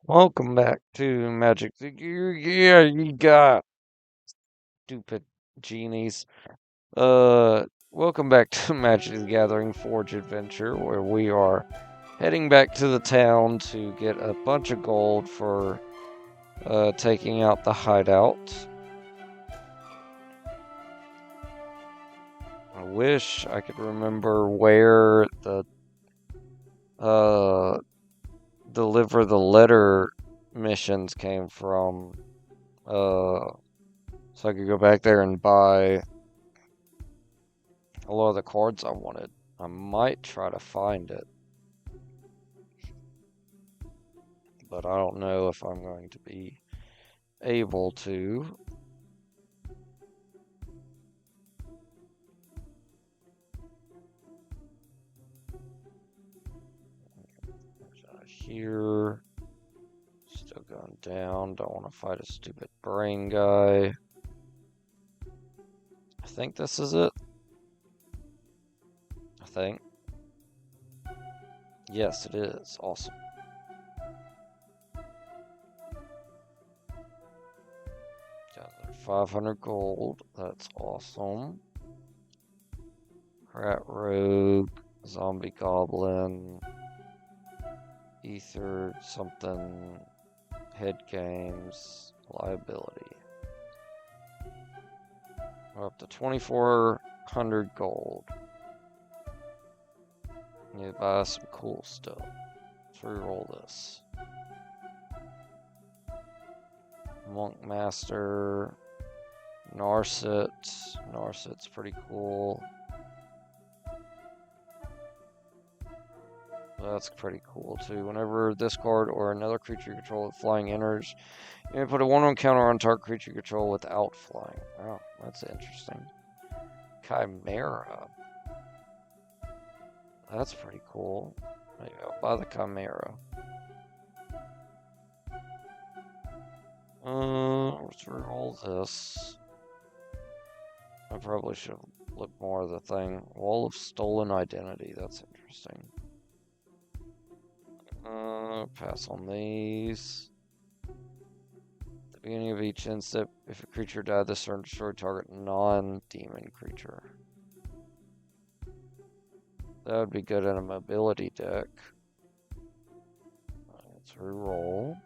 Welcome back to Magic the Yeah, you got stupid genies. Welcome back to Magic the Gathering Forge Adventure, where we are heading back to the town to get a bunch of gold for taking out the hideout. I wish I could remember where the uh deliver the letter missions came from. So I could go back there and buy a lot of the cards I wanted. I might try to find it, but I don't know if I'm going to be able to. Here, still going down. Don't want to fight a stupid brain guy. I think this is it. I think. Yes, it is. Awesome. Got 500 gold. That's awesome. Rat Rogue, Zombie Goblin, Ether, something, Head Games, Liability. We're up to 2,400 gold. Need to buy some cool stuff. Let's reroll this. Monk Master, Narset. Narset's pretty cool. That's pretty cool too. Whenever this card or another creature you control with flying enters, you may put a 1/1 counter on target creature you control without flying. Oh, that's interesting. Chimera. That's pretty cool. Maybe I'll buy the Chimera. Let's reroll this. I probably should have looked more at the thing. Wall of Stolen Identity. That's interesting. Pass on these. At the beginning of each instant, if a creature died this turn, destroy target non-demon creature. That would be good in a mobility deck. Let's reroll.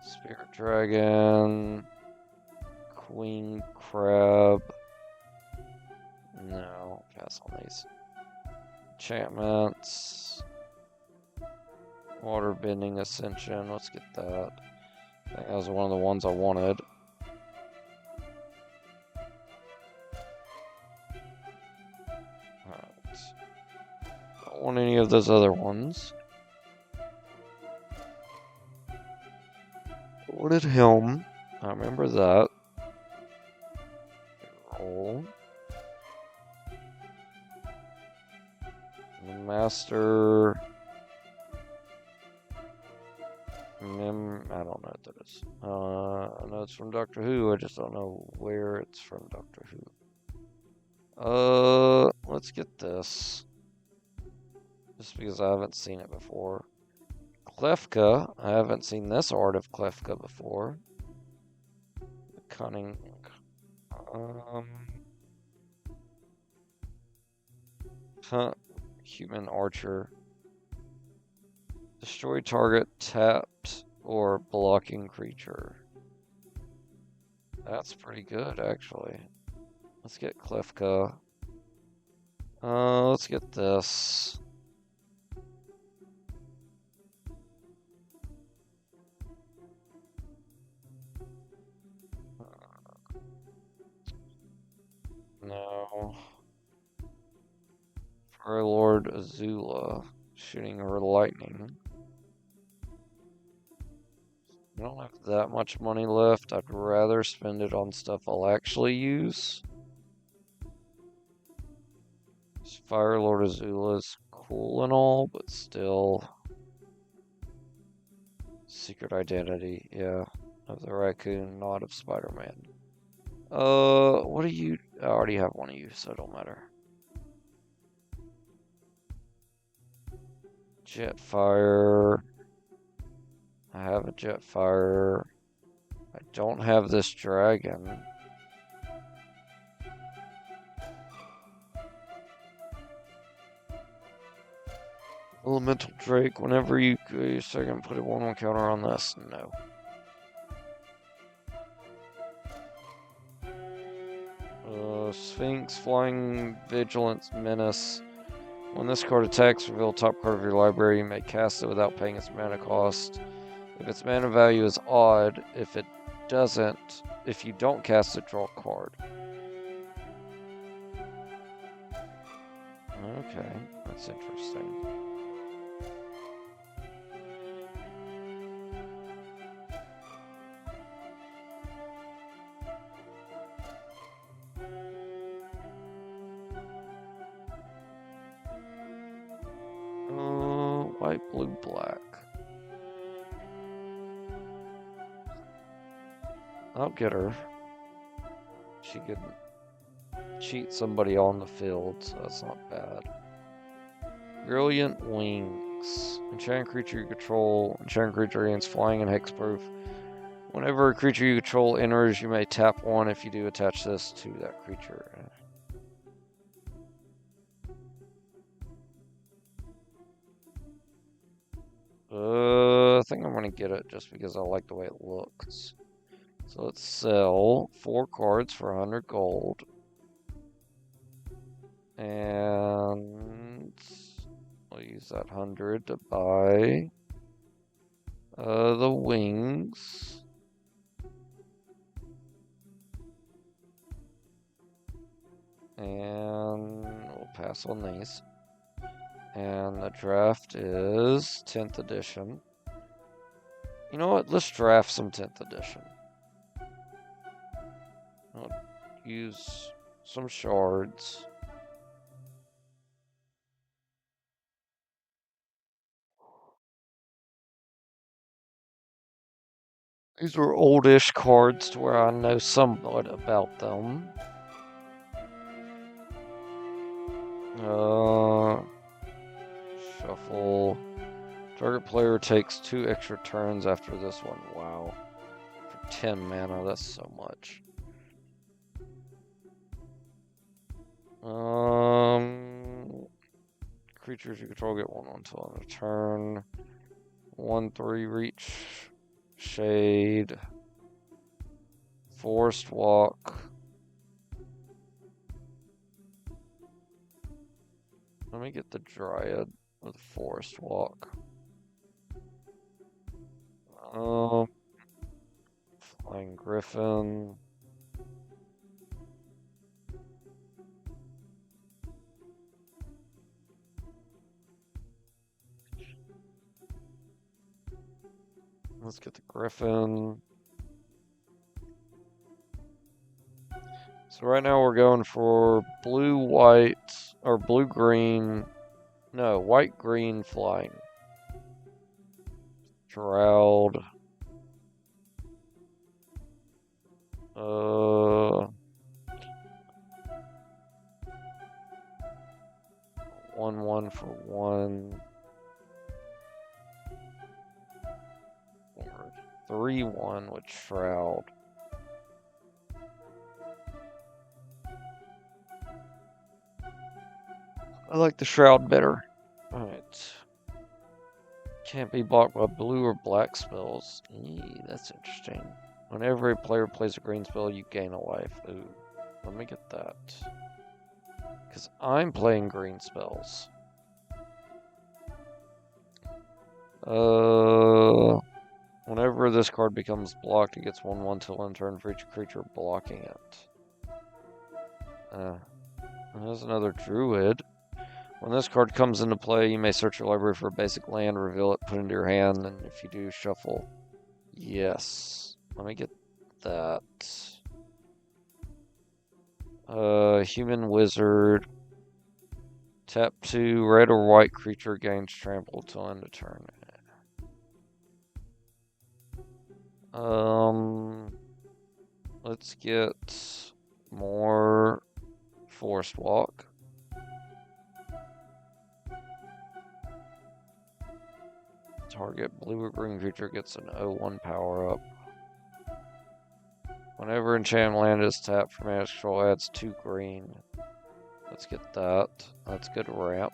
Spirit Dragon. Queen Crab. No, pass on these. Enchantments. Water Bending Ascension. Let's get that. I think that was one of the ones I wanted. Alright. Don't want any of those other ones. Wooded Helm. I remember that. Roll. The Master. I don't know what that is. I know it's from Doctor Who. I just don't know where it's from Doctor Who. Let's get this. Just because I haven't seen it before. Klefka. I haven't seen this art of Klefka before. Cunning. Human Archer. Destroy target tapped or blocking creature. That's pretty good, actually. Let's get Klefka. Let's get this. No. Fire Lord Azula. Shooting her lightning. I don't have that much money left. I'd rather spend it on stuff I'll actually use. Fire Lord Azula is cool and all, but still. Secret Identity, yeah. Of the raccoon, not of Spider-Man. What do you... I already have one of you, so it don't matter. Jetfire. a Jetfire. I don't have this dragon. Elemental Drake, whenever you second put a 1/1 counter on this. No. Sphinx, Flying Vigilance, Menace. When this card attacks, reveal top card of your library. You may cast it without paying its mana cost. If its mana value is odd, if you don't cast it, draw a card. Okay, that's interesting. White, blue, black. I'll get her. She could cheat somebody on the field, so that's not bad. Brilliant Wings. Enchanted creature you control. Enchanted creature gains flying and hexproof. Whenever a creature you control enters, you may tap one. If you do, attach this to that creature. I think I'm gonna get it just because I like the way it looks. So let's sell 4 cards for 100 gold. And I'll use that 100 to buy the wings. And we'll pass on these. And the draft is 10th edition. You know what? Let's draft some 10th edition. I'll use some shards. These are oldish cards to where I know somewhat about them. Shuffle. Target player takes 2 extra turns after this one. Wow. For 10 mana, that's so much. Creatures you control get 1 until end of turn. 1/3 reach. Shade. Forest Walk. Let me get the Dryad with Forest Walk. Flying Griffin. Let's get the Griffin. So right now we're going for blue, white, or blue, green. No, white, green, flying. Shroud. 1/1 for 1. Or 3/1 with Shroud. I like the Shroud better. Alright. Can't be blocked by blue or black spells. That's interesting. Whenever a player plays a green spell, you gain a life. Ooh, let me get that. Because I'm playing green spells. Whenever this card becomes blocked, it gets 1/1 till end turn for each creature blocking it. There's another Druid. When this card comes into play, you may search your library for a basic land, reveal it, put it into your hand, and if you do, shuffle. Yes. Let me get that. Human Wizard. Tap 2, red or white creature gains trample till end of turn. Let's get more Forest Walk. It's hard Target blue or green creature gets an 0/1 power up. Whenever enchantment land is tapped for mana control, adds 2 green. Let's get that. That's good ramp.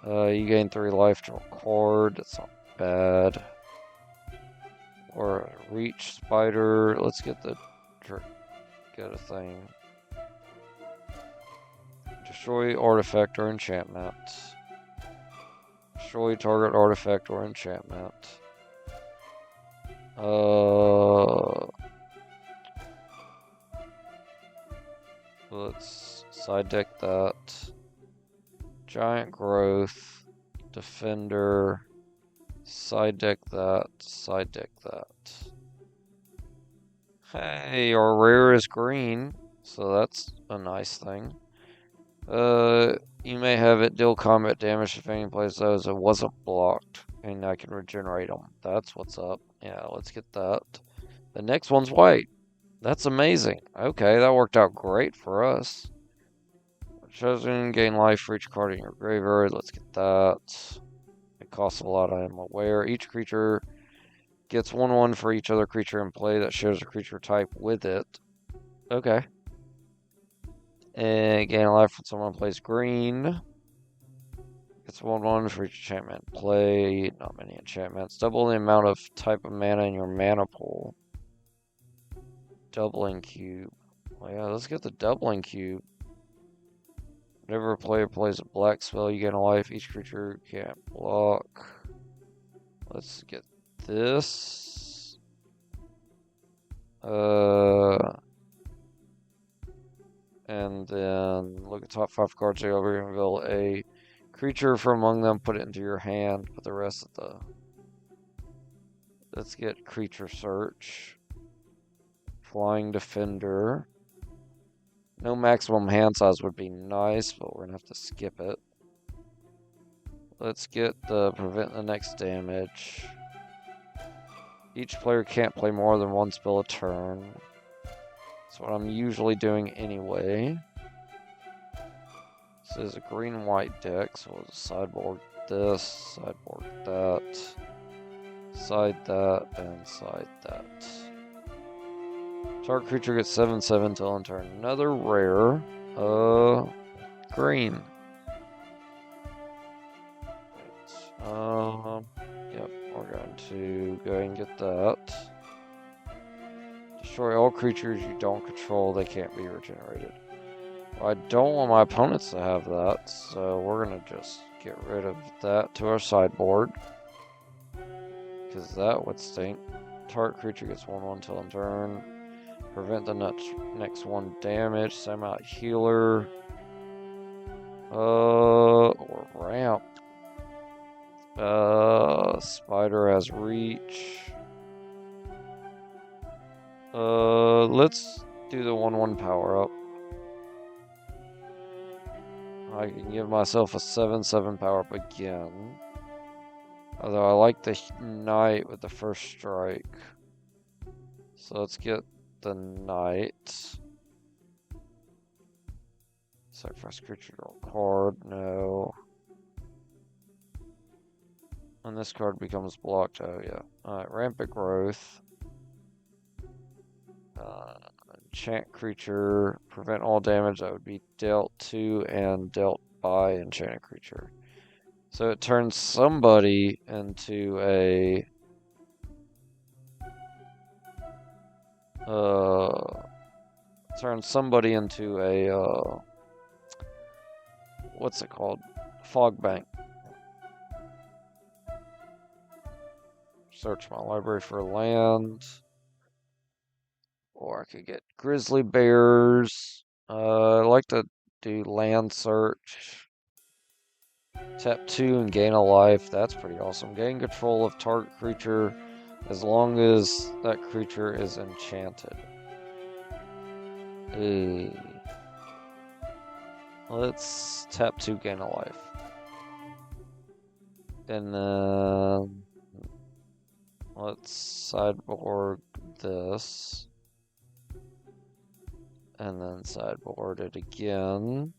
You gain 3 life to a card. That's not bad. Or a reach spider. Let's get a thing. Destroy artifact or enchantment. Destroy target artifact or enchantment. Let's side deck that. Giant growth. Defender. Side deck that. Side deck that. Hey, our rare is green, so that's a nice thing. You may have it deal combat damage if any plays those. It wasn't blocked, and I can regenerate them. That's what's up. Yeah, let's get that. The next one's white. That's amazing. Okay, that worked out great for us. Chosen, gain life for each card in your graveyard. Let's get that. It costs a lot, I am aware. Each creature gets 1/1 for each other creature in play that shares a creature type with it. Okay. And gain a life when someone plays green. Gets 1/1 for each enchantment play. Not many enchantments. Double the amount of type of mana in your mana pool. Doubling cube. Well, yeah, let's get the doubling cube. Whenever a player plays a black spell, you gain a life. Each creature can't block. Let's get this. And then look at top 5 cards. They reveal a creature from among them. Put it into your hand. Put the rest of the. Let's get creature search. Flying defender. No maximum hand size would be nice, but we're gonna have to skip it. Let's get the prevent the next damage. Each player can't play more than 1 spell a turn. That's what I'm usually doing anyway. This is a green-white deck, so we'll sideboard this, sideboard that, side that, and side that. Target creature gets 7/7 till end turn. Another rare. Green. Yep, we're going to go ahead and get that. Destroy all creatures you don't control, they can't be regenerated. Well, I don't want my opponents to have that, so we're going to just get rid of that to our sideboard. Because that would stink. Target creature gets 1/1 till end turn. Prevent the next 1 damage. Send out healer. Or ramp. Spider has reach. Let's do the 1/1 power up. I can give myself a 7/7 power up again. Although I like the knight with the first strike. So let's get the knight. Sacrifice creature draw card. No. And this card becomes blocked. Oh, yeah. Alright, rampant growth. Enchant creature. Prevent all damage that would be dealt to and dealt by enchanted creature. So it turns somebody into a. Turns somebody into a. What's it called? Fog bank. Search my library for land. Or I could get grizzly bears. I like to do land search. Tap 2 and gain a life. That's pretty awesome. Gain control of target creature as long as that creature is enchanted. Let's tap 2, gain a life. And then let's sideboard this. And then sideboard it again.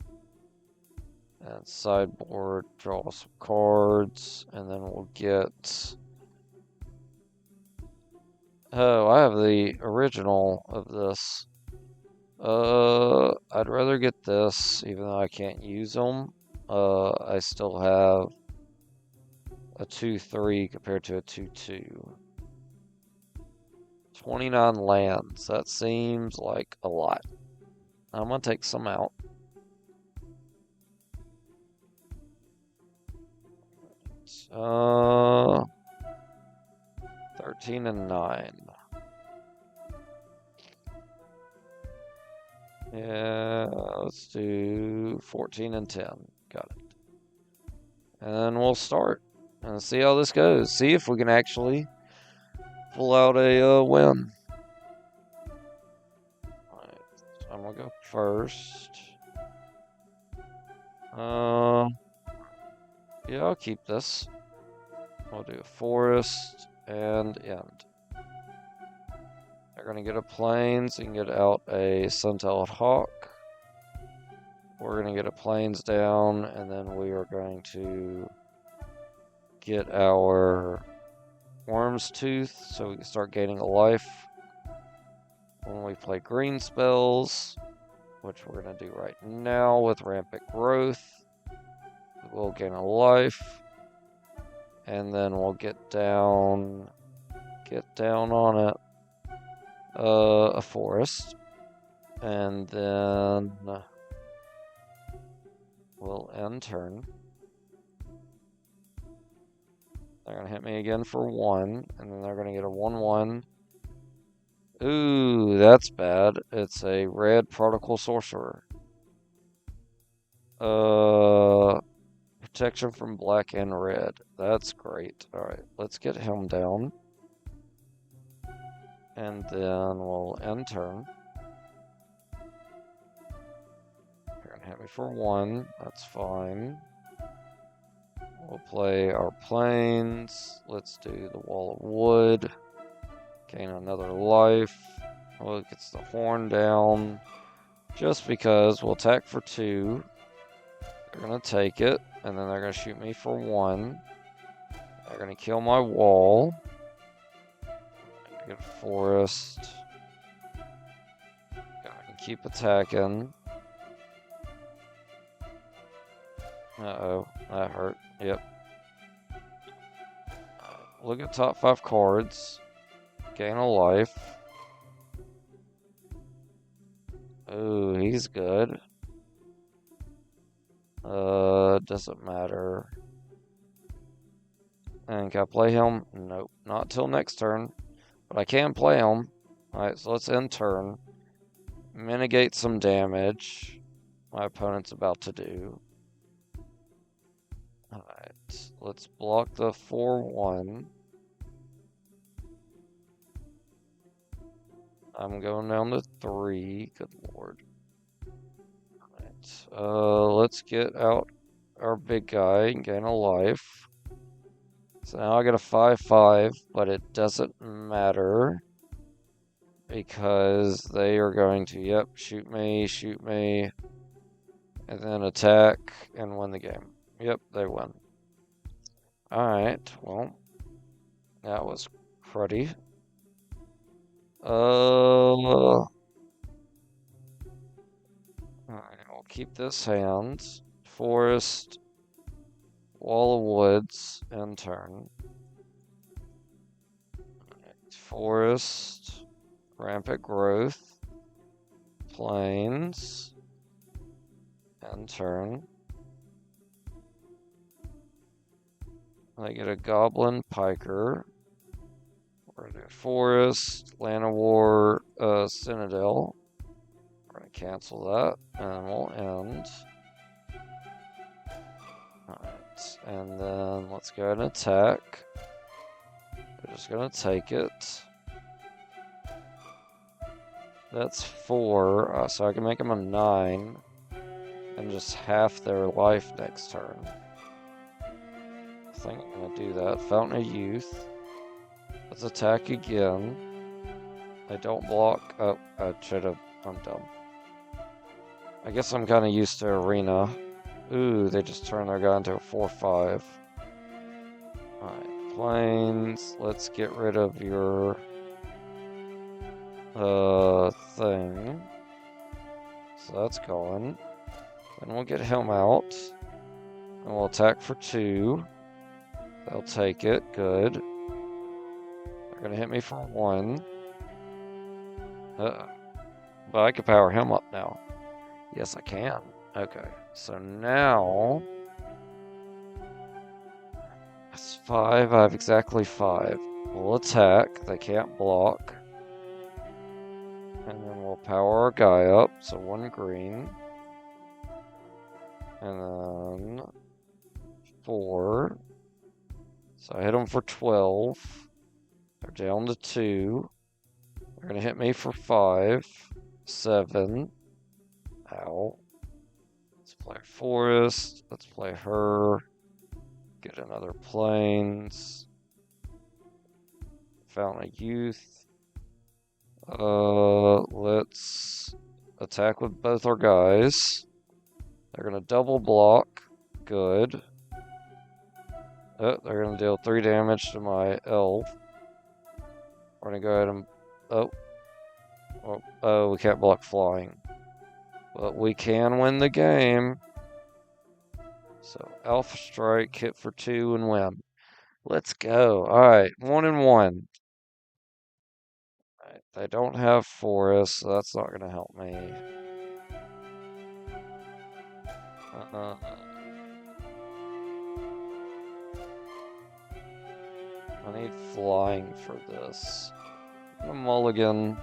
And sideboard, draw some cards, and then we'll get... Oh, I have the original of this. I'd rather get this, even though I can't use them. I still have a 2-3 compared to a 2-2. 29 lands. That seems like a lot. I'm gonna take some out. 13 and 9. Yeah, let's do 14 and 10. Got it. And then we'll start and see how this goes. See if we can actually pull out a win. Alright, so I'm gonna go first. Yeah, I'll keep this. We'll do a forest and end. They're gonna get a plains and get out a sun-tailed hawk. We're gonna get a plains down, and then we are going to get our worm's tooth so we can start gaining a life. When we play green spells, which we're gonna do right now with rampant growth, we'll gain a life, and then we'll get down on it, a forest, and then we'll end turn. They're gonna hit me again for 1, and then they're gonna get a 1/1. Ooh, that's bad. It's a red Prodigal Sorcerer. Protection from black and red. That's great. Alright, let's get him down. And then we'll end turn. You're gonna hit me for 1. That's fine. We'll play our plains. Let's do the wall of wood. Gain another life. Well, it gets the horn down. Just because we'll attack for 2. They're gonna take it, and then they're gonna shoot me for 1. They're gonna kill my wall. Get a forest. I can keep attacking. Uh-oh, that hurt. Yep. Look at top 5 cards. Gain a life. Ooh, he's good. Doesn't matter. And can I play him? Nope, not till next turn. But I can play him. Alright, so let's end turn. Mitigate some damage my opponent's about to do. Alright, let's block the 4/1. I'm going down to 3. Good lord. Alright, let's get out our big guy and gain a life. So now I got a 5/5, but it doesn't matter because they are going to, yep, shoot me, and then attack and win the game. Yep, they win. Alright, well, that was cruddy. Alright, we'll keep this hand. Forest, wall of woods, and turn. Forest, rampant growth, plains, and turn. I get a goblin piker. We're gonna do forest, land of war, citadel. We're gonna cancel that, and we'll end. Alright, and then let's go ahead and attack. We're just gonna take it. That's 4, so I can make them a 9, and just half their life next turn. I think I'm gonna do that. Fountain of Youth. Let's attack again. I don't block. Oh, I should have. I'm dumb. I guess I'm kind of used to Arena. Ooh, they just turned their guy into a 4/5. Alright, planes. Let's get rid of your thing. So that's gone. Then we'll get him out. And we'll attack for 2. They'll take it. Good. They're gonna hit me for 1. But I can power him up now. Yes, I can. Okay. So now that's 5. I have exactly 5. We'll attack. They can't block. And then we'll power our guy up. So 1 green. And then 4. So I hit them for 12. They're down to 2. They're going to hit me for 5. 7. Ow. Let's play Forest. Let's play her. Get another Plains. Fountain of Youth. Let's attack with both our guys. They're going to double block. Good. Oh, they're going to deal 3 damage to my elf. We're going to go ahead and... Oh, we can't block flying. But we can win the game. So, Alpha Strike, hit for 2 and win. Let's go. Alright, 1 and 1. Right, they don't have Forest, so that's not going to help me. I need flying for this. A mulligan.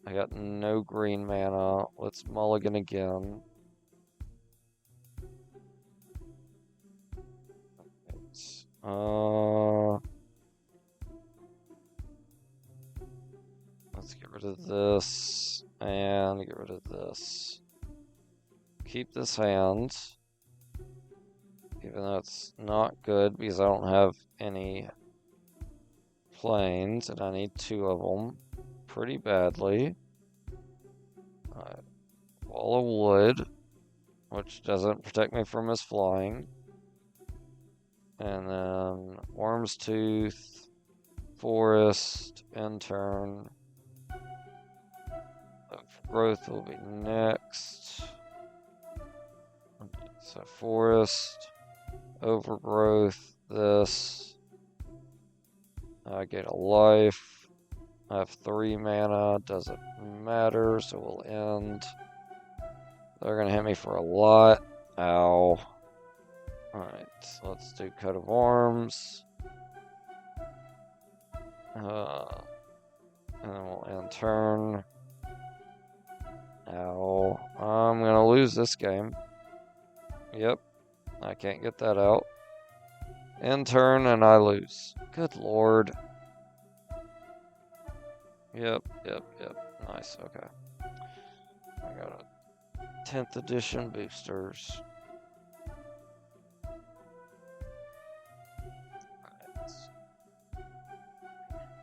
I got no green mana. Let's mulligan again. Let's get rid of this and get rid of this. Keep this hand, even though it's not good because I don't have any planes and I need 2 of them pretty badly. Wall of wood, which doesn't protect me from his flying. And then Worm's Tooth, Forest, end turn. Growth will be next. So Forest, Overgrowth, this. I get a life. I have 3 mana, doesn't matter, so we'll end. They're gonna hit me for a lot. Ow. Alright, so let's do Coat of Arms. And then we'll end turn. Ow. I'm gonna lose this game. Yep. I can't get that out. End turn and I lose. Good lord. Yep. Nice, okay. I got a 10th edition boosters.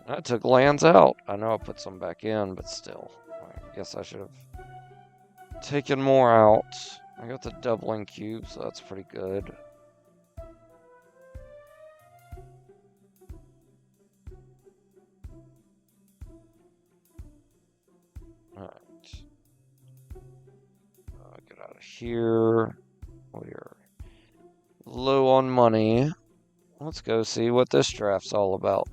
I took lands out. I know I put some back in, but still. I guess I should have taken more out. I got the doubling cube, so that's pretty good. Alright. Get out of here. We're low on money. Let's go see what this draft's all about.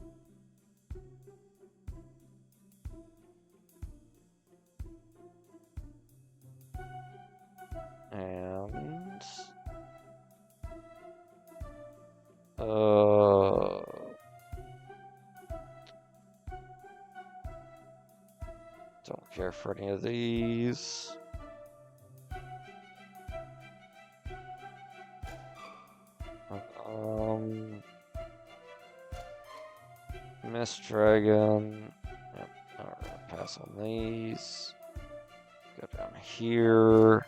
And don't care for any of these. Mist Dragon. Yep, alright, pass on these. Go down here.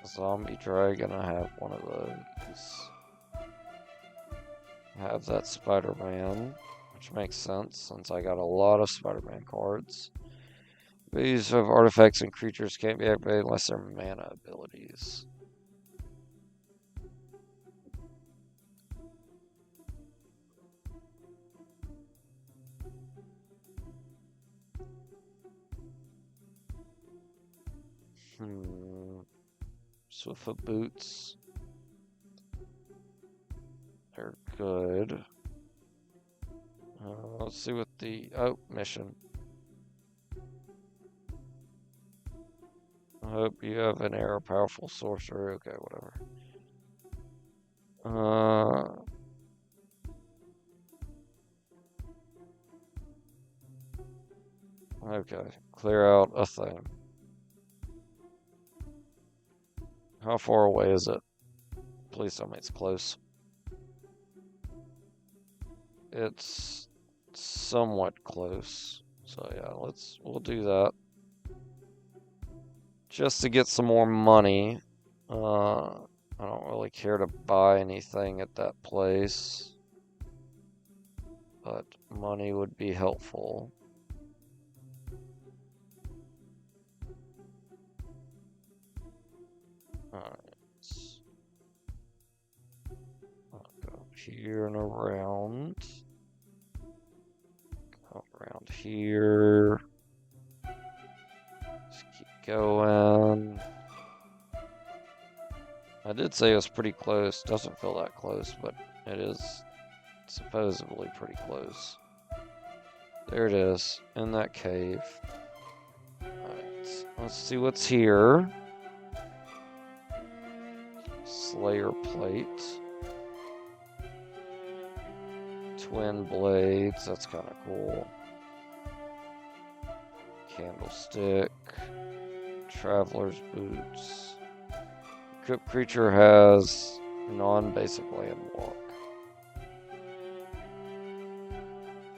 Zombie Dragon, I have one of those. have that Spider-Man, which makes sense since I got a lot of Spider-Man cards. These of artifacts and creatures can't be activated unless they're mana abilities. Swiftfoot boots. They're good. Let's see what the mission. I hope you have an arrow, powerful sorcerer. Okay, whatever. Okay, clear out a thing. How far away is it? Please tell me it's close. It's somewhat close. So yeah, we'll do that. Just to get some more money. I don't really care to buy anything at that place. But money would be helpful. Alright. I'll go here and around. Go around here. Just keep going. I did say it was pretty close. Doesn't feel that close, but it is supposedly pretty close. There it is, in that cave. Alright, let's see what's here. Slayer plate. Twin blades, that's kind of cool. Candlestick. Traveler's boots. Equipped creature has non-basic land walk.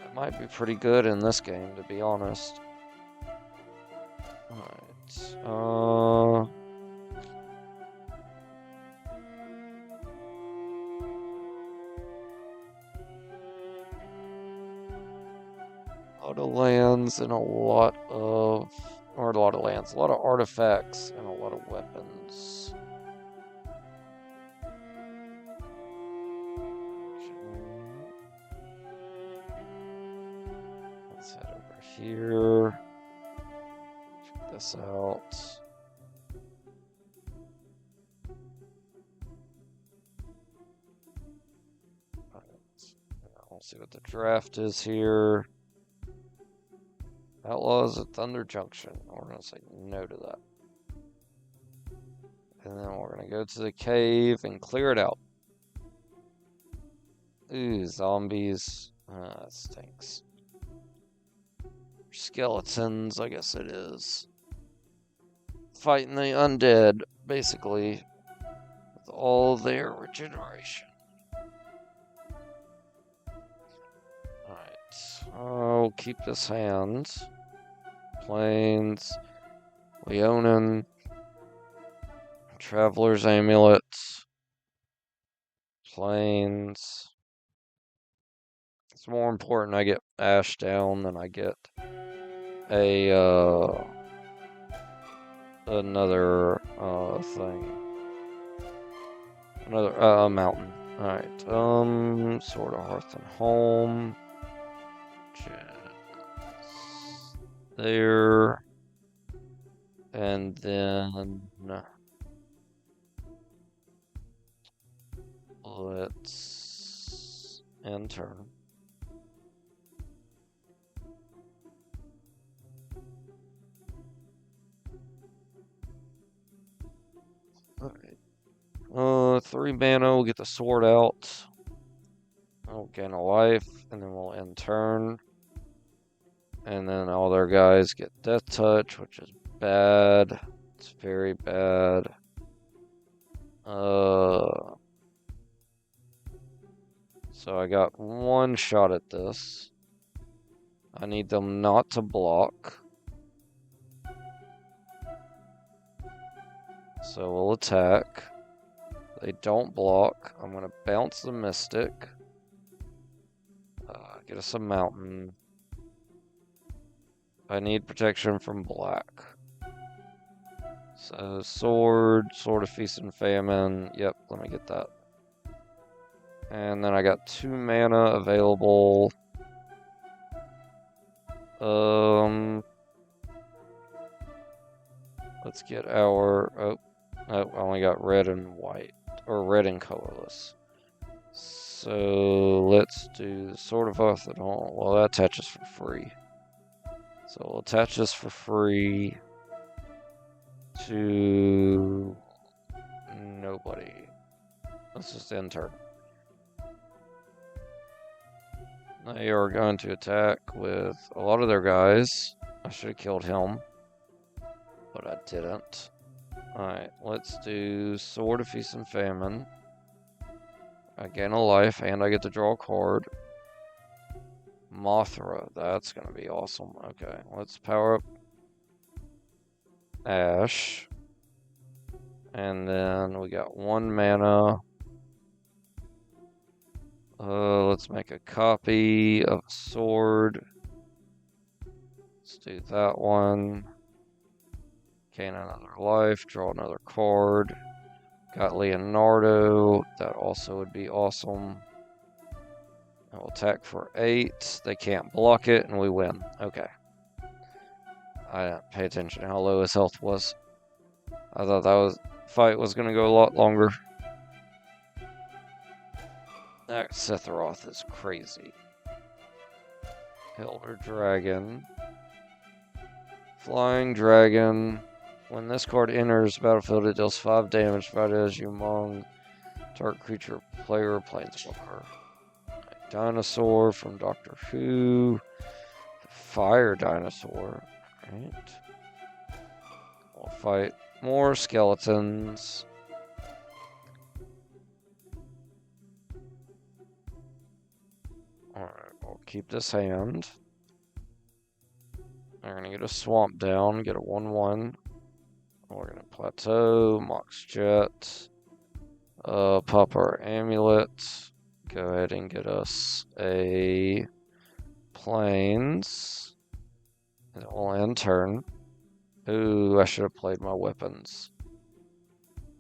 That might be pretty good in this game, to be honest. Alright, a lot of lands and a lot of artifacts and a lot of weapons. Let's head over here. Check this out. I'll see what the draft is here. Outlaws at Thunder Junction. We're going to say no to that. And then we're going to go to the cave and clear it out. Ooh, zombies. That stinks. Skeletons, I guess it is. Fighting the undead, basically. With all their regeneration. Alright. I'll keep this hand. Plains. Leonin. Traveler's Amulet. Plains. It's more important I get Ash down than I get another thing. Another mountain. Alright. Sword of Hearth and Home. There. And then let's end turn. Alright. 3 mana, we'll get the sword out. I'll gain a life, and then we'll end turn. And then all their guys get Death Touch, which is bad. It's very bad. So I got one shot at this. I need them not to block. So we'll attack. They don't block. I'm going to bounce the Mystic. Get us a mountain. I need protection from black. So, Sword of Feast and Famine. Yep, let me get that. And then I got 2 mana available. Let's get our... Oh, I only got red and white. Or red and colorless. So, let's do the Sword of Athenol. Well, that attaches for free. So, we'll attach this for free to... nobody. Let's just end turn. They are going to attack with a lot of their guys. I should have killed him, but I didn't. Alright, let's do Sword of Feast and Famine. I gain a life, and I get to draw a card. Mothra, that's going to be awesome. Okay, let's power up Ash. And then we got 1 mana. Let's make a copy of a sword. Let's do that one. Gain another life, draw another card. Got Leonardo, that also would be awesome. I'll attack for 8. They can't block it, and we win. Okay. I didn't pay attention to how low his health was. I thought that fight was going to go a lot longer. That Sephiroth is crazy. Elder Dragon. Flying Dragon. When this card enters the battlefield, it deals 5 damage provided as you among target creature, player, or planeswalker. A dinosaur from Doctor Who. Fire dinosaur. Right. We'll fight more skeletons. Alright, we'll keep this hand. We're gonna get a Swamp Down, get a 1/1. We're gonna Plateau, Mox Jet, pop our Amulet. Go ahead and get us a Plains. And it will end turn. Ooh, I should have played my weapons.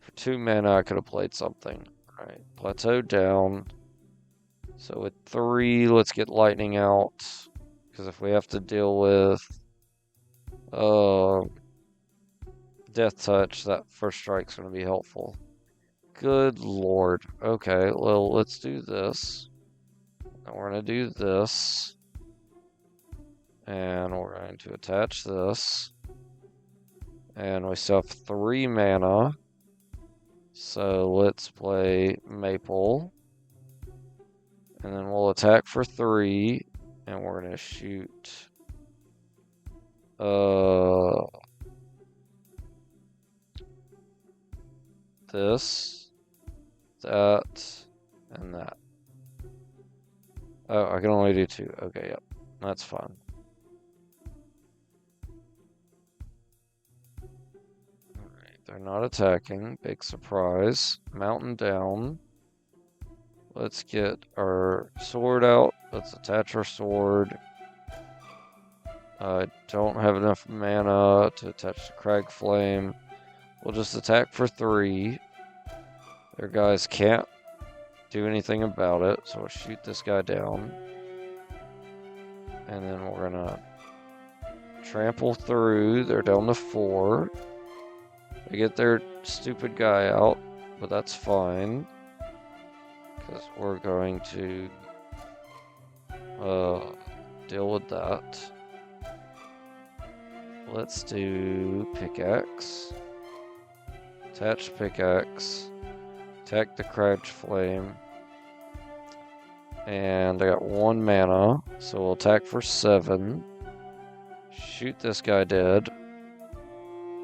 For 2 mana, I could have played something. Alright, Plateau down. So with 3, let's get Lightning out. Because if we have to deal with Death Touch, that first strike's going to be helpful. Good lord. Okay, well, let's do this. And we're going to do this. And we're going to attach this. And we still have 3 mana. So let's play Maple. And then we'll attack for 3. And we're going to shoot... this, that, and that. Oh, I can only do 2. Okay, yep. That's fine. Alright, they're not attacking. Big surprise. Mountain down. Let's get our sword out. Let's attach our sword. I don't have enough mana to attach the Crag Flame. We'll just attack for 3. Their guys can't do anything about it, so we'll shoot this guy down. And then we're gonna trample through. They're down to 4. They get their stupid guy out, but that's fine. Because we're going to deal with that. Let's do Pickaxe. Attach Pickaxe. Attack the Crouch Flame. And I got 1 mana, so we'll attack for 7. Shoot this guy dead.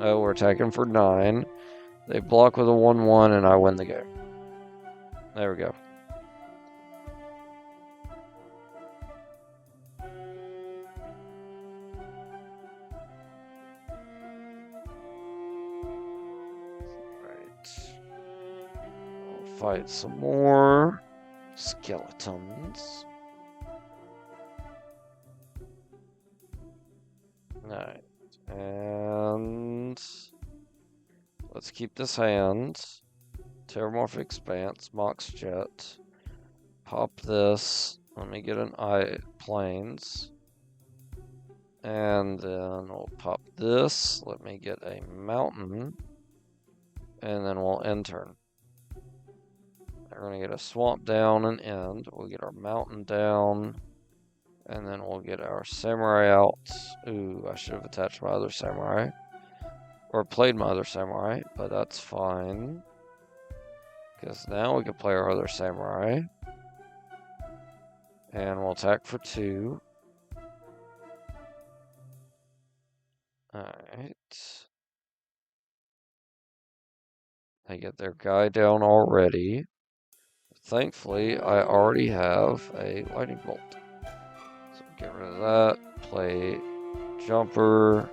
Oh, we're attacking for 9. They block with a 1/1 and I win the game. There we go. Fight some more skeletons. Alright. And let's keep this hand. Terramorphic Expanse, Mox Jet. Pop this. Let me get an eye planes. And then we'll pop this. Let me get a mountain. And then we'll end turn. We're going to get a swamp down and end. We'll get our mountain down. And then we'll get our samurai out. Ooh, I should have attached my other samurai. Or played my other samurai, but that's fine. Because now we can play our other samurai. And we'll attack for 2. Alright. They get their guy down already. Thankfully, I already have a lightning bolt. So get rid of that. Play jumper.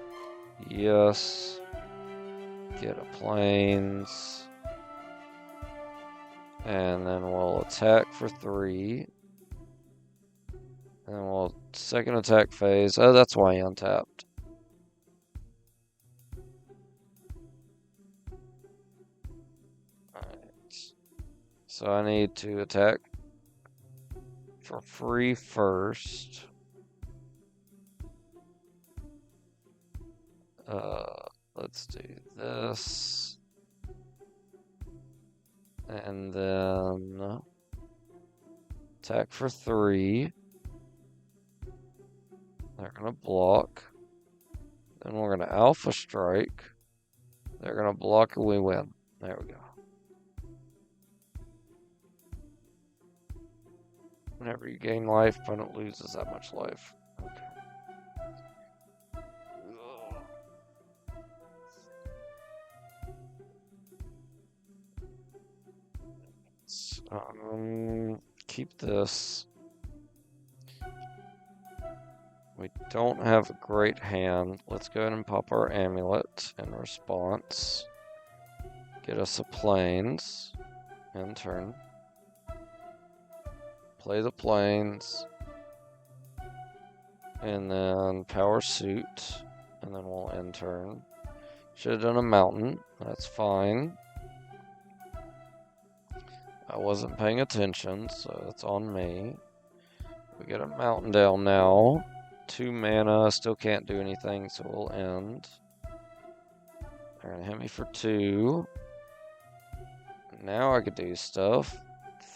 Yes. Get a planes. And then we'll attack for 3. And then we'll second attack phase. Oh, that's why he untapped. Alright. So I need to attack for free first. Let's do this. And then attack for 3. They're going to block. Then we're going to alpha strike. They're going to block and we win. There we go. Whenever you gain life, opponent loses that much life. Okay. Keep this. We don't have a great hand. Let's go ahead and pop our amulet in response. Get us a planes. End turn. Play the planes. And then power suit. And then we'll end turn. Should have done a mountain. That's fine. I wasn't paying attention, so it's on me. We get a mountain down now. 2 mana, still can't do anything, so we'll end. They're gonna hit me for 2. Now I could do stuff.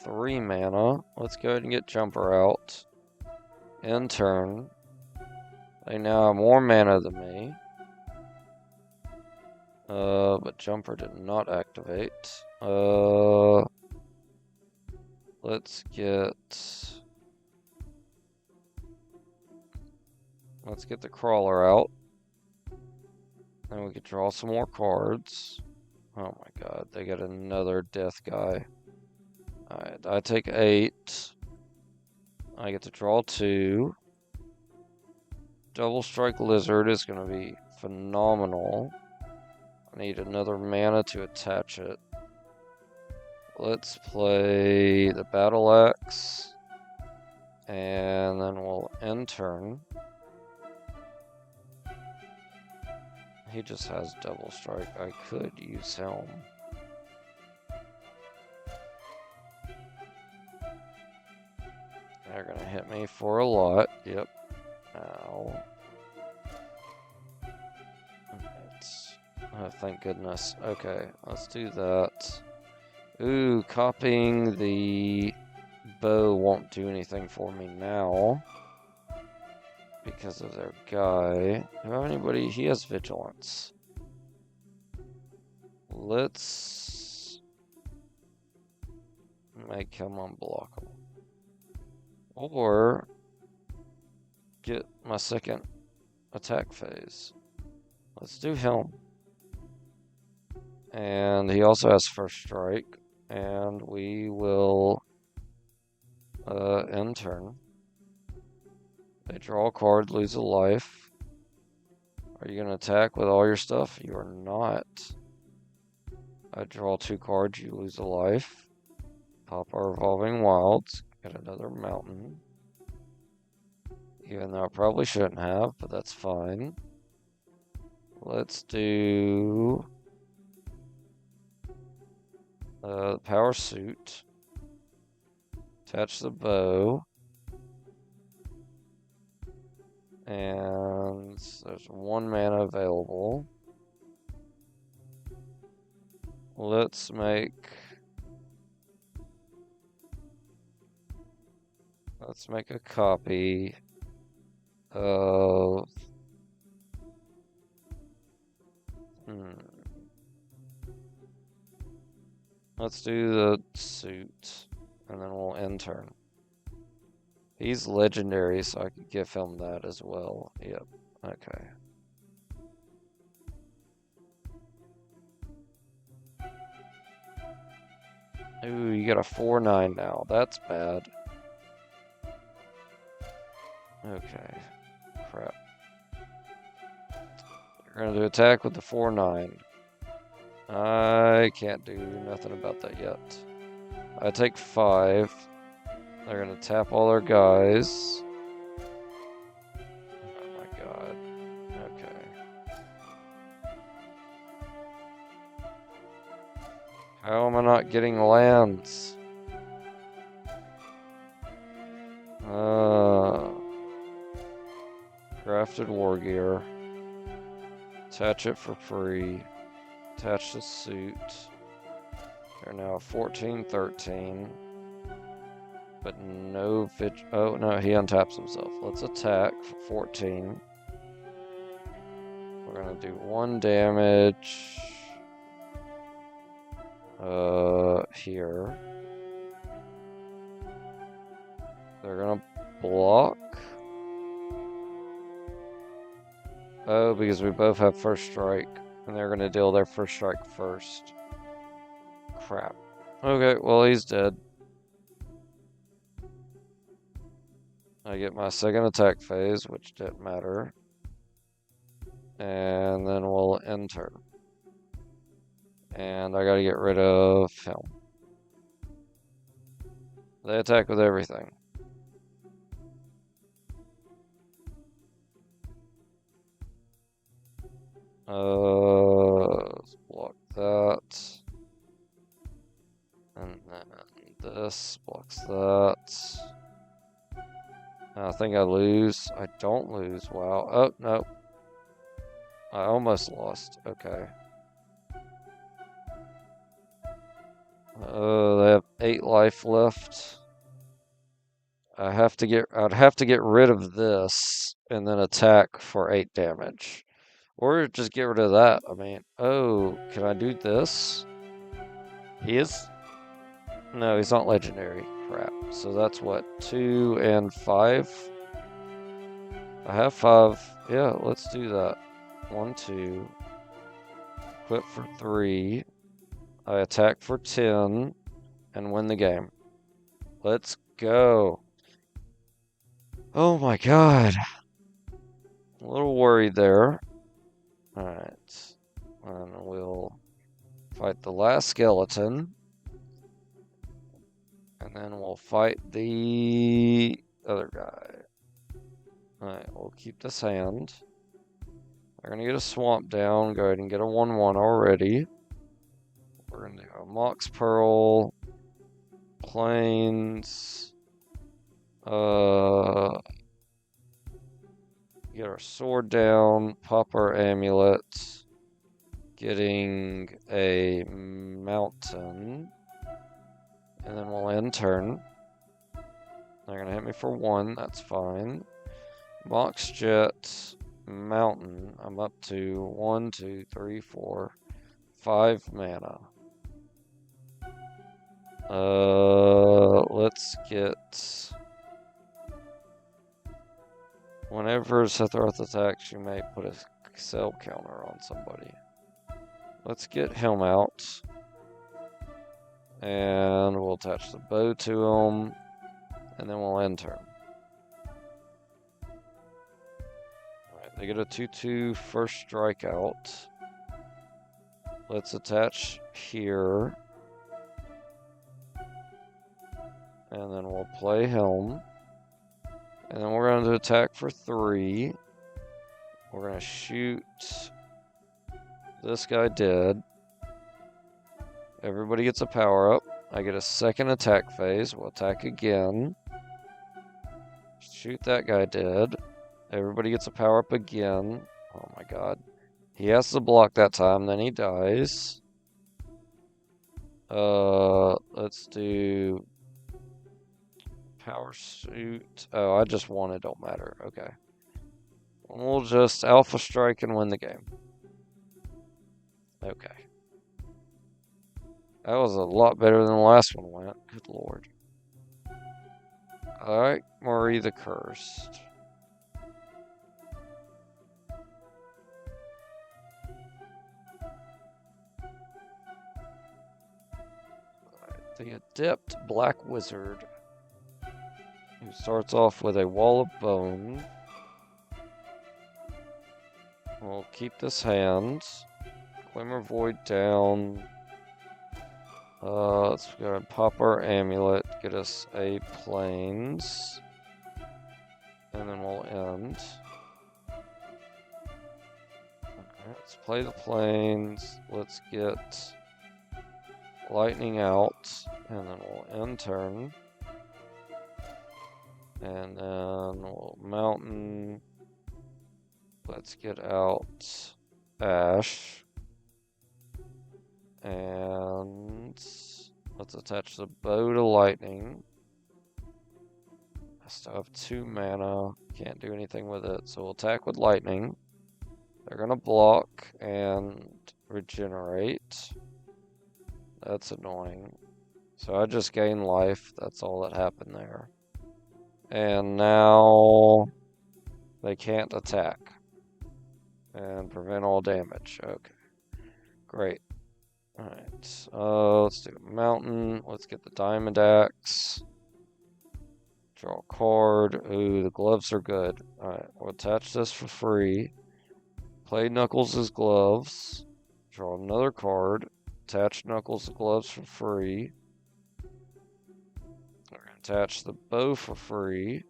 3 mana. Let's go ahead and get Jumper out. End turn. They now have more mana than me. But Jumper did not activate. Let's get the crawler out. And we could draw some more cards. Oh my god, they got another death guy. Alright, I take 8. I get to draw 2. Double Strike Lizard is going to be phenomenal. I need another mana to attach it. Let's play the Battle Axe. And then we'll end turn. He just has double strike. I could use Helm. They're gonna hit me for a lot. Yep. Ow. Oh, thank goodness. Okay, let's do that. Ooh, copying the bow won't do anything for me now. Because of their guy. Do I have anybody? He has vigilance. Let's make him unblockable. Or get my second attack phase. Let's do him. And he also has first strike. And we will end turn. They draw a card, lose a life. Are you going to attack with all your stuff? You are not. I draw 2 cards, you lose a life. Pop our Evolving Wilds. Get another mountain. Even though I probably shouldn't have, but that's fine. Let's do power suit. Attach the bow. And there's 1 mana available. Let's make a copy of let's do the suit, and then we'll end turn. He's legendary, so I could give him that as well. Yep. Okay. Ooh, you got a 4/9 now. That's bad. Okay. Crap. We're gonna do attack with the 4/9. I can't do nothing about that yet. I take 5. They're gonna tap all their guys. Oh my god. Okay. How am I not getting lands? Crafted war gear. Attach it for free. Attach the suit. They're now 14/13. But no oh no, he untaps himself. Let's attack for 14. We're gonna do 1 damage. Here. They're gonna block. Oh, because we both have first strike. And they're gonna deal their first strike first. Crap. Okay, well, he's dead. I get my second attack phase, which didn't matter. And then we'll end turn. And I gotta get rid of him. They attack with everything. Let's block that. And then this blocks that. I think I lose. I don't lose. Wow. Oh, no. I almost lost. Okay. They have 8 life left. I'd have to get rid of this and then attack for 8 damage. Or just get rid of that. I mean, oh, can I do this? He is? No, he's not legendary. Crap. So that's what, 2 and 5? I have 5. Yeah, let's do that. 1, 2. Equip for 3. I attack for 10 and win the game. Let's go. Oh my god. A little worried there. Alright. And we'll fight the last skeleton. And then we'll fight the other guy. Alright, we'll keep this hand. They're gonna get a swamp down. Go ahead and get a 1/1 already. We're gonna do a Mox Pearl. Plains. Get our sword down, pop our amulet, getting a mountain, and then we'll end turn. They're gonna hit me for 1, that's fine. Mox Jet, mountain, I'm up to 1, 2, 3, 4, 5 mana. Let's get... Whenever Sephiroth attacks, you may put a cell counter on somebody. Let's get him out. And we'll attach the bow to him. And then we'll end turn. Alright, they get a 2/2 first strike out. Let's attach here. And then we'll play him. And then we're going to attack for 3. We're going to shoot this guy dead. Everybody gets a power up. I get a second attack phase. We'll attack again. Shoot that guy dead. Everybody gets a power up again. Oh my god. He has to block that time, then he dies. Let's do power suit. Oh, I just won, it don't matter. Okay. We'll just alpha strike and win the game. Okay. That was a lot better than the last one went. Good lord. Alright, Marie the Cursed. The Adept Black Wizard, who starts off with a Wall of Bone. We'll keep this hand. Glimmer Void down. Let's go ahead and pop our amulet, get us a plains, and then we'll end. Okay, let's play the plains. Let's get lightning out, and then we'll end turn. And then we'll mountain. Let's get out Ash. And let's attach the bow to lightning. I still have 2 mana. Can't do anything with it. So we'll attack with lightning. They're going to block and regenerate. That's annoying. So I just gained life. That's all that happened there. And now they can't attack. And prevent all damage. Okay. Great. Alright, let's do a mountain. Let's get the diamond axe. Draw a card. Ooh, the gloves are good. Alright, we'll attach this for free. Play Knuckles' gloves. Draw another card. Attach Knuckles' gloves for free. We're going to attach the bow for free.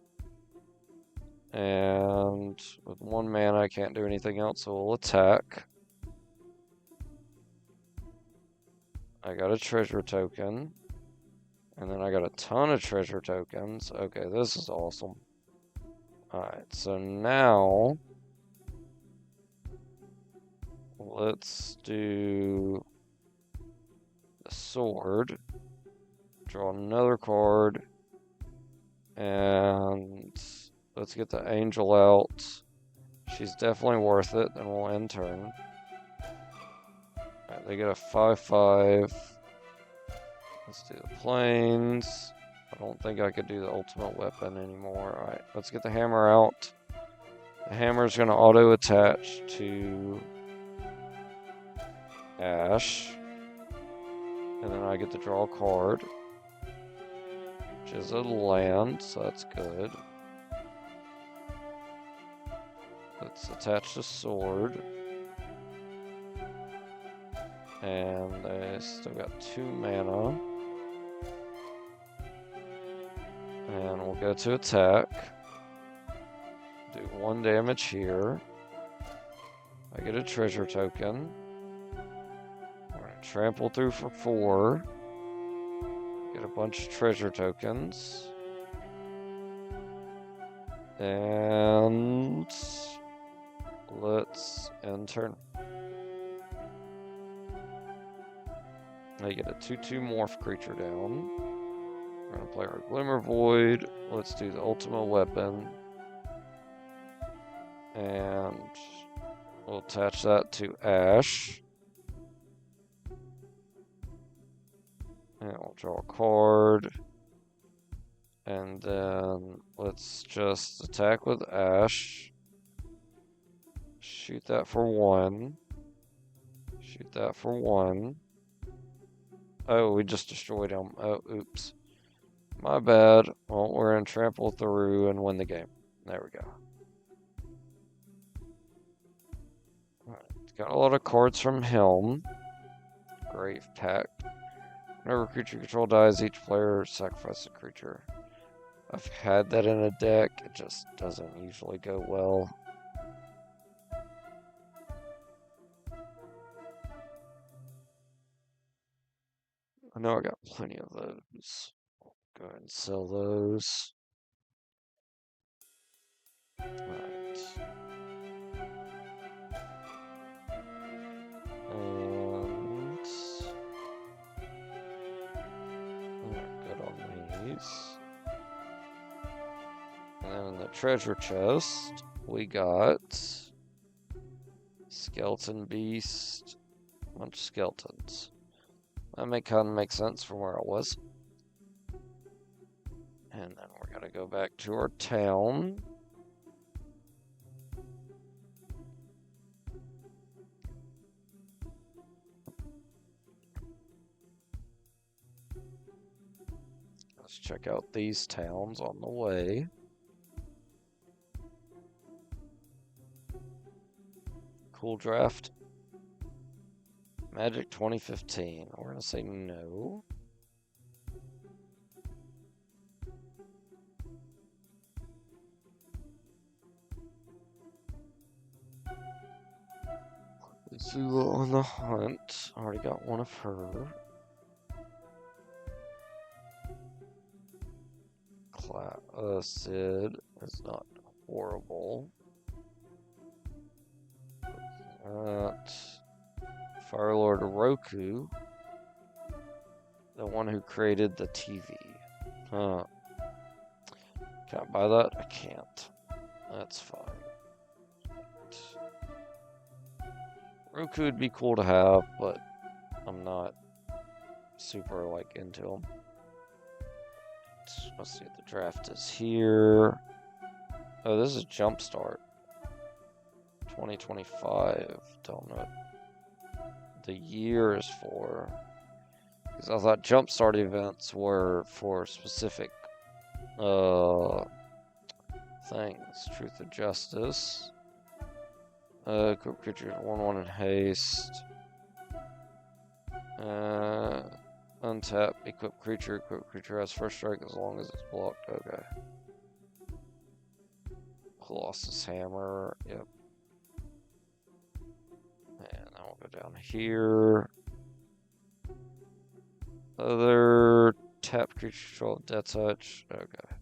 And with 1 mana, I can't do anything else, so we'll attack. I got a treasure token. And then I got a ton of treasure tokens. Okay, this is awesome. Alright, so now let's do the sword. Draw another card. And let's get the angel out. She's definitely worth it, and we'll end turn. Alright, they get a 5/5. Let's do the plains. I don't think I could do the ultimate weapon anymore. Alright, let's get the hammer out. The hammer's going to auto-attach to Ash. And then I get to draw a card, which is a land, so that's good. Let's attach the sword. And they still got 2 mana. And we'll go to attack. Do 1 damage here. I get a treasure token. We're going to trample through for 4. Get a bunch of treasure tokens. And let's end turn. I get a 2/2 morph creature down. We're going to play our Glimmer Void. Let's do the ultimate weapon. And we'll attach that to Ash. And we'll draw a card. And then let's just attack with Ash. Shoot that for 1. Shoot that for 1. Oh, we just destroyed him. Oh, oops. My bad. Well, we're going to trample through and win the game. There we go. Alright, got a lot of cards from Helm. Grave Pact. Whenever creature control dies, each player sacrifices a creature. I've had that in a deck. It just doesn't usually go well. know I got plenty of those. Go ahead and sell those. Alright. And we're good on these. And then in the treasure chest, we got skeleton beast, a bunch of skeletons. That may kind of make sense from where I was. And then we're gonna go back to our town. Let's check out these towns on the way. Cool draft. Magic 2015. We're gonna say no. Zula on the hunt. Already got one of her. Sid is not horrible. Firelord Roku. The one who created the TV. Huh. Can I buy that? I can't. That's fine. Roku would be cool to have, but I'm not super, like, into them. Let's see what the draft is here. Oh, this is Jumpstart. 2025. Don't know what the year is for. Because I thought Jumpstart events were for specific things. Truth and Justice. Equip creatures 1/1 in haste. Untap, equip creature has first strike as long as it's blocked. Okay. Colossus Hammer, yep. And I'll go down here. Other tap creature control, Death Touch. Okay.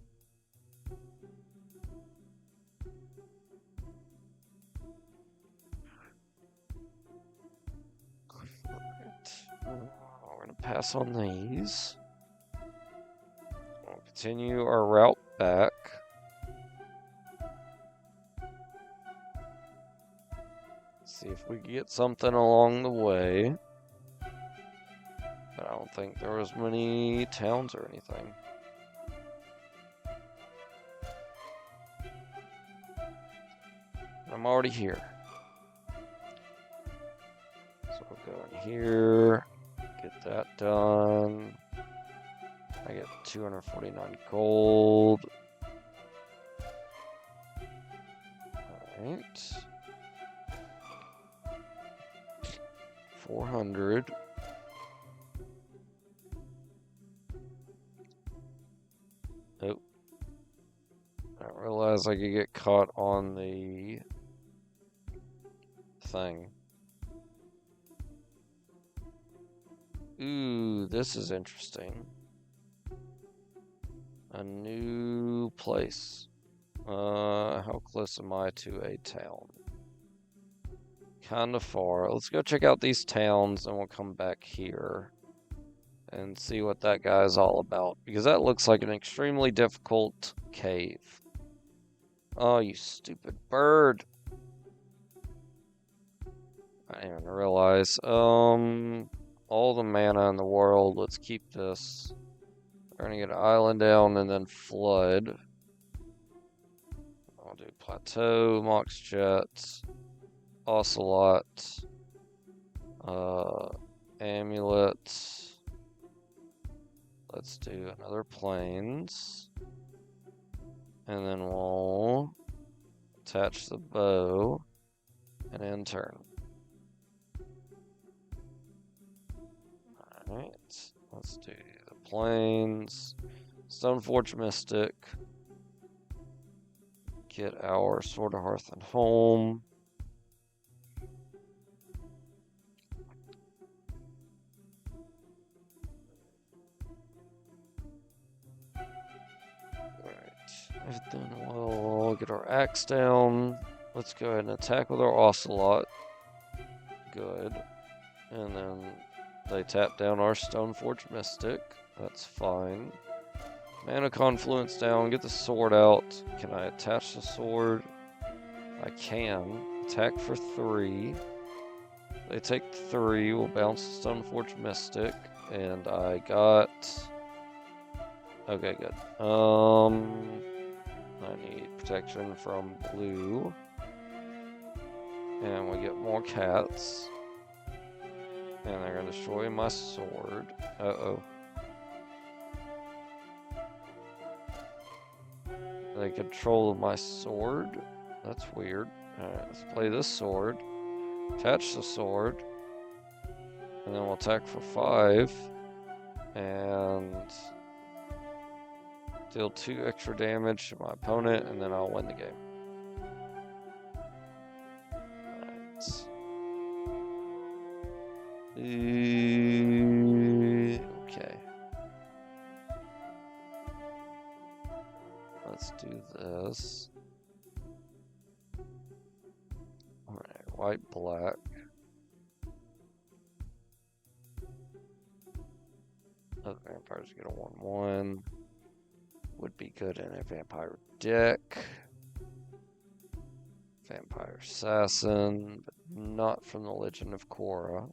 We're gonna pass on these. We'll continue our route back. See if we can get something along the way. But I don't think there was many towns or anything. I'm already here. So we'll go in here, get that done. I get 249 gold. Alright. 400. Nope. I realized I could get caught on the thing. Ooh, this is interesting. A new place. How close am I to a town? Kinda far. Let's go check out these towns and we'll come back here and see what that guy's all about. Because that looks like an extremely difficult cave. Oh, you stupid bird. I didn't even realize. All the mana in the world. Let's keep this. We're gonna get an island down and then flood. I'll do plateau, mox jet, ocelot, amulet. Let's do another plains. And then we'll attach the bow and end turn. Alright, let's do the plains. Stoneforge Mystic. Get our Sword of Hearth and Home. we'll get our axe down. Let's go ahead and attack with our Ocelot. Good. And then they tap down our Stoneforge Mystic. That's fine. Mana Confluence down, get the sword out. Can I attach the sword? I can. Attack for 3. They take 3, we'll bounce the Stoneforge Mystic. And I got... Okay, good. I need protection from blue. And we get more cats. And they're gonna destroy my sword. Uh-oh. They control my sword. That's weird. Alright, let's play this sword. Attach the sword. And then we'll attack for 5. And deal 2 extra damage to my opponent, and then I'll win the game. Alright. Okay. Let's do this. Alright, white, black. Other vampires get a 1/1. Would be good in a vampire deck. Vampire Assassin, but not from the Legend of Korra.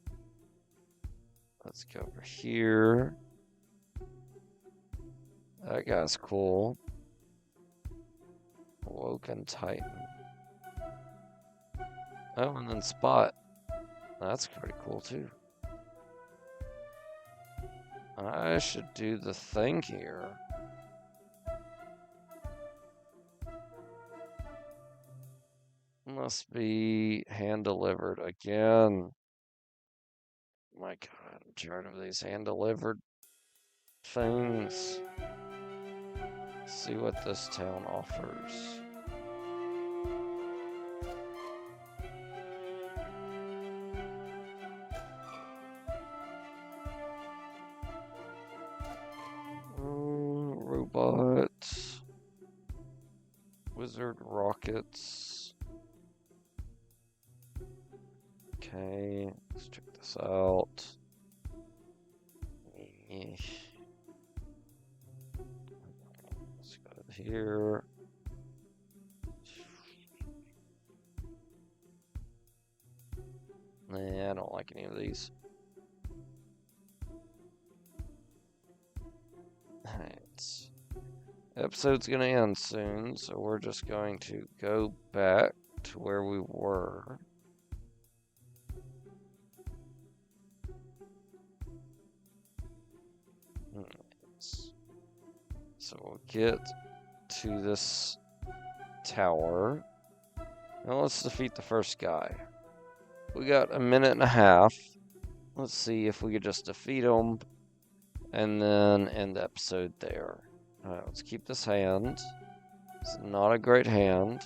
Let's go over here. That guy's cool. Woken Titan. Oh, and then Spot. That's pretty cool too. I should do the thing here. Must be hand delivered again. My God, I'm tired of these hand delivered things. Let's see what this town offers. Robot. Wizard rockets. Okay, let's check this out. Let's go here. Nah, I don't like any of these. Alright. Episode's gonna end soon, so we're just going to go back to where we were. So we'll get to this tower. Now let's defeat the first guy. We got a minute and a half. Let's see if we could just defeat him and then end the episode there. Alright, let's keep this hand. It's not a great hand.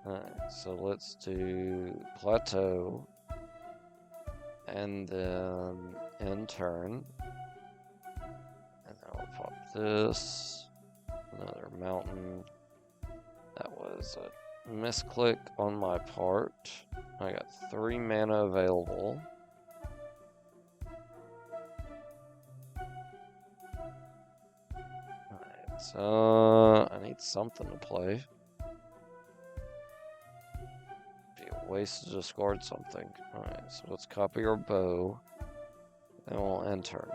Alright, so let's do plateau. And then end turn. And then I'll pop this. Another mountain. That was a misclick on my part. I got 3 mana available. Alright, so I need something to play. Waste to discard something. Alright, so let's copy our bow. And we'll end turn.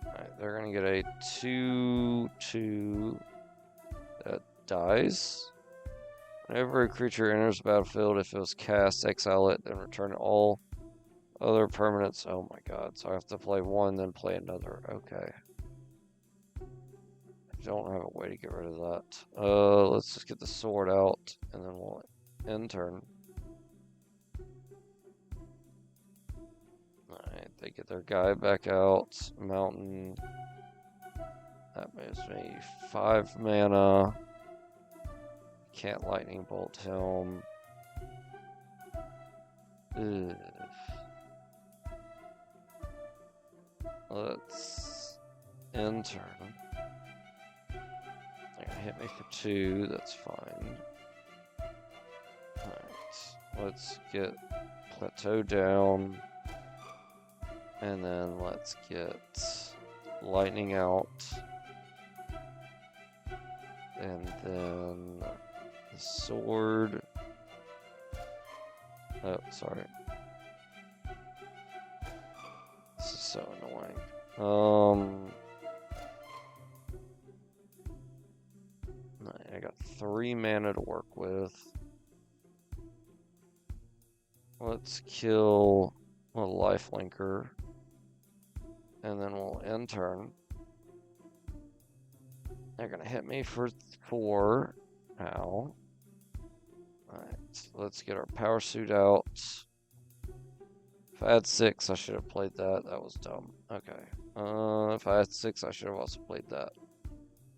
Alright, they're gonna get a 2/2 that dies. Whenever a creature enters the battlefield, if it was cast, exile it, then return all other permanents. Oh my god, so I have to play one, then play another. Okay. I don't have a way to get rid of that. Let's just get the sword out, and then we'll end turn. Alright, they get their guy back out. Mountain. That moves me 5 mana. Can't lightning bolt him. Ugh. Let's end turn. They're gonna hit me for 2, that's fine. Alright, let's get Plateau down. And then let's get Lightning out. And then the sword. Oh, sorry. This is so annoying. I got 3 mana to work with. Let's kill a lifelinker. And then we'll end turn. They're gonna hit me for 4. Ow. Alright, let's get our power suit out. If I had 6, I should have played that. That was dumb. Okay. If I had 6, I should have also played that.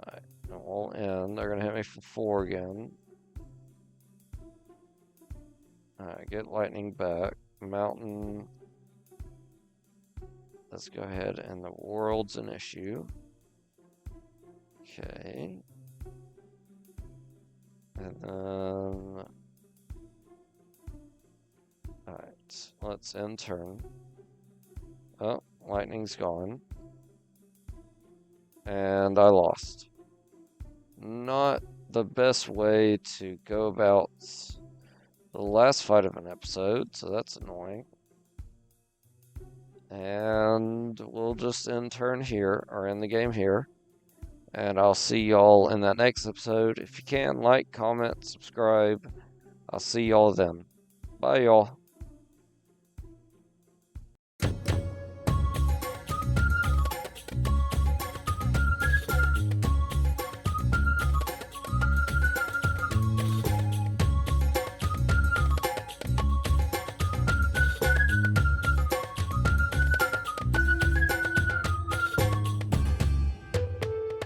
Alright, and we'll end. They're gonna hit me for 4 again. Alright, get lightning back. Mountain. Let's go ahead, and the world's an issue. Okay. And then... Alright, let's end turn. Oh, lightning's gone. And I lost. Not the best way to go about the last fight of an episode, so that's annoying. And we'll just end turn here, or end the game here. And I'll see y'all in that next episode. If you can, like, comment, subscribe. I'll see y'all then. Bye, y'all.